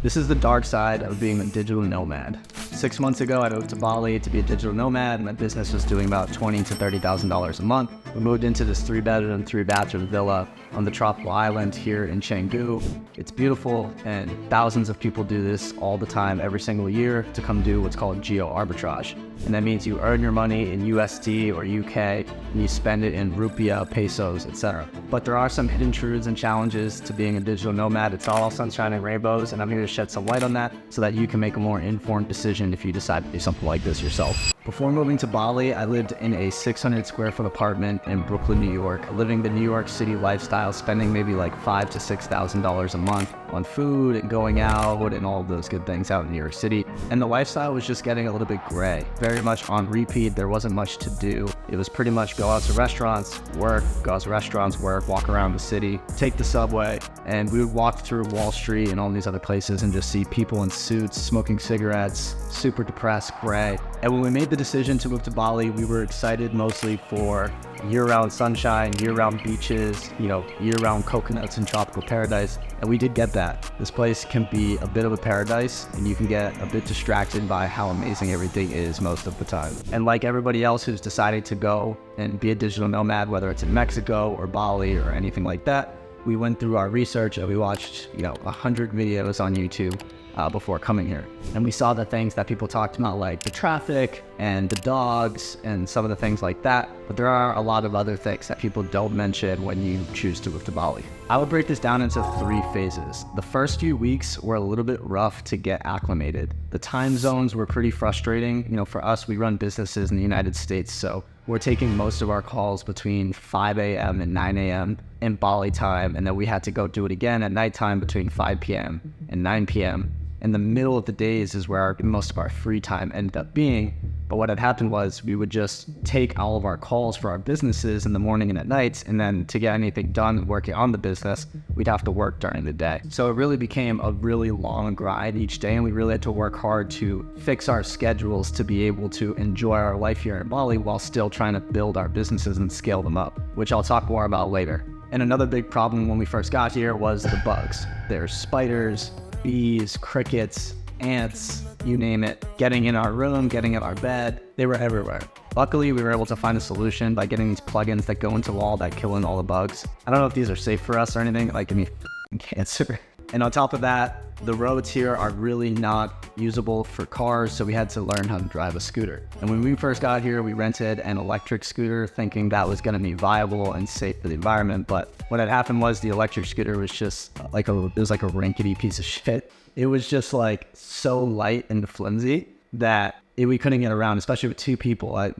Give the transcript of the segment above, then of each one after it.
This is the dark side of being a digital nomad. 6 months ago, I moved to Bali to be a digital nomad. My business was doing about $20,000 to $30,000 a month. We moved into this 3-bedroom, 3-bathroom villa on the tropical island here in Canggu. It's beautiful, and thousands of people do this all the time, every single year, to come do what's called geo arbitrage. And that means you earn your money in USD or UK, and you spend it in rupiah, pesos, etc. But there are some hidden truths and challenges to being a digital nomad. It's all sunshine and rainbows, and I'm here to shed some light on that so that you can make a more informed decision if you decide to do something like this yourself. Before moving to Bali, I lived in a 600 square foot apartment in Brooklyn, New York, living the New York City lifestyle, spending maybe like $5,000 to $6,000 a month on food and going out and all of those good things out in New York City. And the lifestyle was just getting a little bit gray, very much on repeat. There wasn't much to do. It was pretty much go out to restaurants, work, go out to restaurants, work, walk around the city, take the subway, and we would walk through Wall Street and all these other places and just see people in suits, smoking cigarettes, super depressed, gray. And when we made the decision to move to Bali, we were excited mostly for year-round sunshine, year-round beaches, year-round coconuts and tropical paradise. And we did get that. This place can be a bit of a paradise, and you can get a bit distracted by how amazing everything is most of the time. And like everybody else who's decided to go and be a digital nomad, whether it's in Mexico or Bali or anything like that, we went through our research and we watched 100 videos on YouTube before coming here. And we saw the things that people talked about, like the traffic and the dogs and some of the things like that. But there are a lot of other things that people don't mention when you choose to move to Bali. I would break this down into 3 phases. The first few weeks were a little bit rough to get acclimated. The time zones were pretty frustrating. For us, we run businesses in the United States, so we're taking most of our calls between 5 a.m. and 9 a.m. in Bali time, and then we had to go do it again at nighttime between 5 p.m. and 9 p.m. In the middle of the days is where most of our free time ended up being. But what had happened was we would just take all of our calls for our businesses in the morning and at night, and then to get anything done working on the business, we'd have to work during the day. So it really became a really long grind each day, and we really had to work hard to fix our schedules to be able to enjoy our life here in Bali while still trying to build our businesses and scale them up, which I'll talk more about later. And another big problem when we first got here was the bugs. There's spiders, bees, crickets, ants, you name it, getting in our room, getting in our bed. They were everywhere. Luckily, we were able to find a solution by getting these plugins that go into the wall that kill in all the bugs. I don't know if these are safe for us or anything, like give me cancer. And on top of that, the roads here are really not usable for cars, so we had to learn how to drive a scooter. And when we first got here, we rented an electric scooter thinking that was going to be viable and safe for the environment. But what had happened was the electric scooter was just like a rinkety piece of shit. It was just like so light and flimsy that we couldn't get around, especially with 2 people.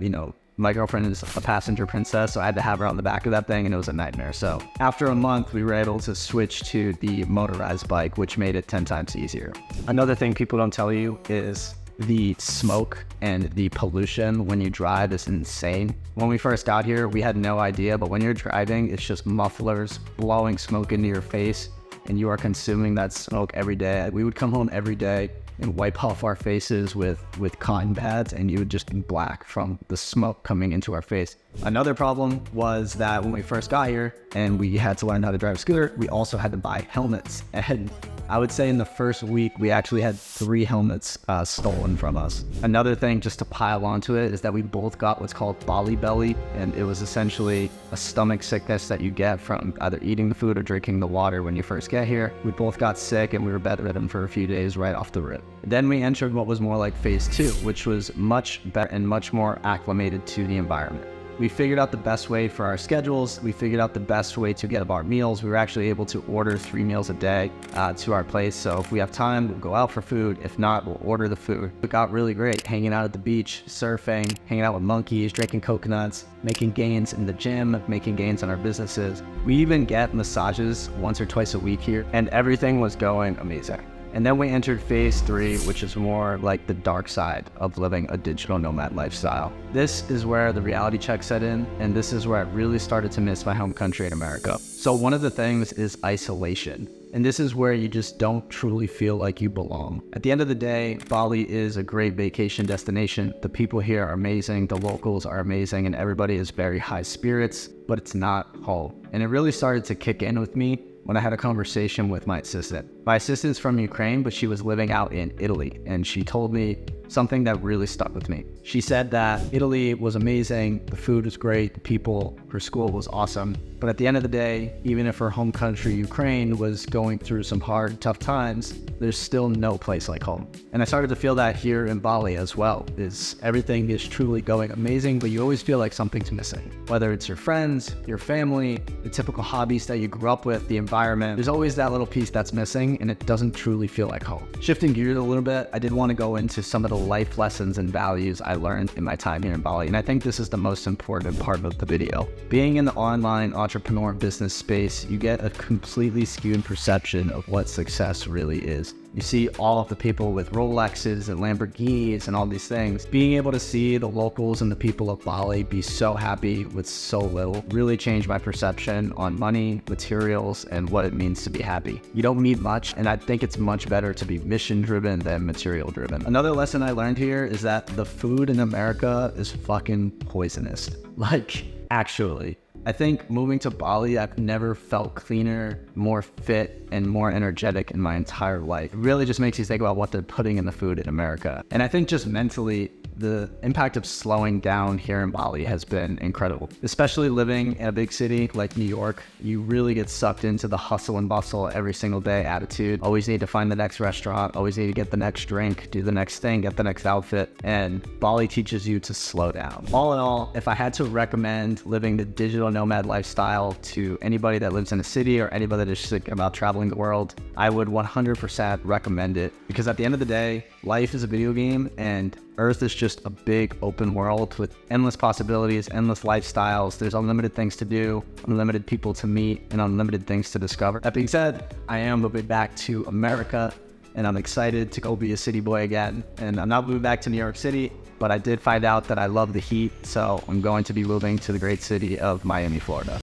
My girlfriend is a passenger princess, so I had to have her on the back of that thing, and it was a nightmare. So after a month, we were able to switch to the motorized bike, which made it 10 times easier. Another thing people don't tell you is the smoke and the pollution when you drive is insane. When we first got here, we had no idea, but when you're driving, it's just mufflers blowing smoke into your face, and you are consuming that smoke every day. We would come home every day and wipe off our faces with cotton pads, and you would just be black from the smoke coming into our face. Another problem was that when we first got here and we had to learn how to drive a scooter, we also had to buy helmets. And I would say in the first week, we actually had 3 helmets stolen from us. Another thing, just to pile onto it, is that we both got what's called Bali belly, and it was essentially a stomach sickness that you get from either eating the food or drinking the water when you first get here. We both got sick, and we were bedridden for a few days right off the rip. Then we entered what was more like phase 2, which was much better and much more acclimated to the environment. We figured out the best way for our schedules. We figured out the best way to get our meals. We were actually able to order 3 meals a day to our place. So if we have time, we'll go out for food. If not, we'll order the food. It got really great hanging out at the beach, surfing, hanging out with monkeys, drinking coconuts, making gains in the gym, making gains on our businesses. We even get massages once or twice a week here, and everything was going amazing. And then we entered phase 3, which is more like the dark side of living a digital nomad lifestyle. This is where the reality check set in, and this is where I really started to miss my home country in America. So one of the things is isolation. And this is where you just don't truly feel like you belong. At the end of the day, Bali is a great vacation destination. The people here are amazing, the locals are amazing, and everybody is very high spirits, but it's not home. And it really started to kick in with me when I had a conversation with my assistant. My assistant's from Ukraine, but she was living out in Italy, and she told me something that really stuck with me. She said that Italy was amazing, the food was great, the people, her school was awesome, but at the end of the day, even if her home country, Ukraine, was going through some hard, tough times, there's still no place like home. And I started to feel that here in Bali as well, is everything is truly going amazing, but you always feel like something's missing. Whether it's your friends, your family, the typical hobbies that you grew up with, the environment, there's always that little piece that's missing, and it doesn't truly feel like home. Shifting gears a little bit, I did want to go into some of the life lessons and values I learned in my time here in Bali, and I think this is the most important part of the video. Being in the online entrepreneur business space, you get a completely skewed perception of what success really is. You see all of the people with Rolexes and Lamborghinis and all these things. Being able to see the locals and the people of Bali be so happy with so little really changed my perception on money, materials, and what it means to be happy. You don't need much, and I think it's much better to be mission-driven than material-driven. Another lesson I learned here is that the food in America is fucking poisonous. Like, actually. I think moving to Bali, I've never felt cleaner, more fit, and more energetic in my entire life. It really just makes you think about what they're putting in the food in America. And I think just mentally, the impact of slowing down here in Bali has been incredible. Especially living in a big city like New York, you really get sucked into the hustle and bustle every single day attitude. Always need to find the next restaurant, always need to get the next drink, do the next thing, get the next outfit. And Bali teaches you to slow down. All in all, if I had to recommend living the digital nomad lifestyle to anybody that lives in a city or anybody that is thinking about traveling the world, I would 100% recommend it, because at the end of the day, life is a video game and Earth is just a big open world with endless possibilities, endless lifestyles. There's unlimited things to do, unlimited people to meet, and unlimited things to discover. That being said, I am moving back to America, and I'm excited to go be a city boy again. And I'm not moving back to New York City, but I did find out that I love the heat, so I'm going to be moving to the great city of Miami, Florida.